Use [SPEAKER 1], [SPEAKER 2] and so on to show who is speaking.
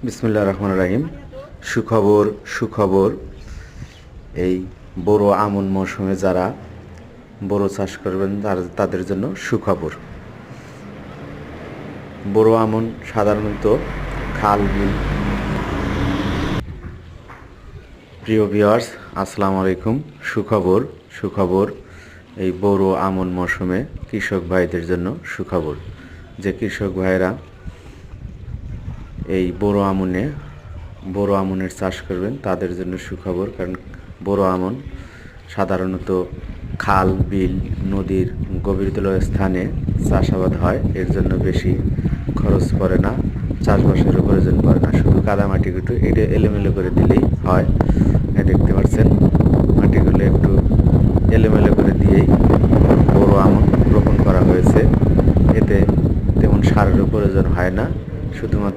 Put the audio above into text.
[SPEAKER 1] বিসমিল্লাহির রহমানির রহিম। সুখবর। এই বোরো আমন মৌসুমে যারা বোরো চাষ করবেন তাদের জন্য সুখবর। বোরো আমন সাধারণত খাল বিল। প্রিয় ভিউয়ার্স, আসসালামু আলাইকুম। সুখবর এই বোরো আমন মৌসুমে কৃষক ভাইদের জন্য সুখবর। যে কৃষক ভাইরা এই বোরো আমনের চাষ করবেন তাদের জন্য সুখবর। কারণ বোরো আমন সাধারণত খাল বিল নদীর গভীরতল স্থানে চাষাবাদ হয়। এর জন্য বেশি খরচ পড়ে না, চাষবাসেরও প্রয়োজন পড়ে না। শুধু কাদামাটিগুলো এটা এলোমেলো করে দিলেই হয়। দেখতে পাচ্ছেন মাটিগুলো একটু এলোমেলো করে দিয়েই বোরো আমন রোপণ করা হয়েছে। এতে তেমন সারেরও প্রয়োজন হয় না, শুধুমাত্র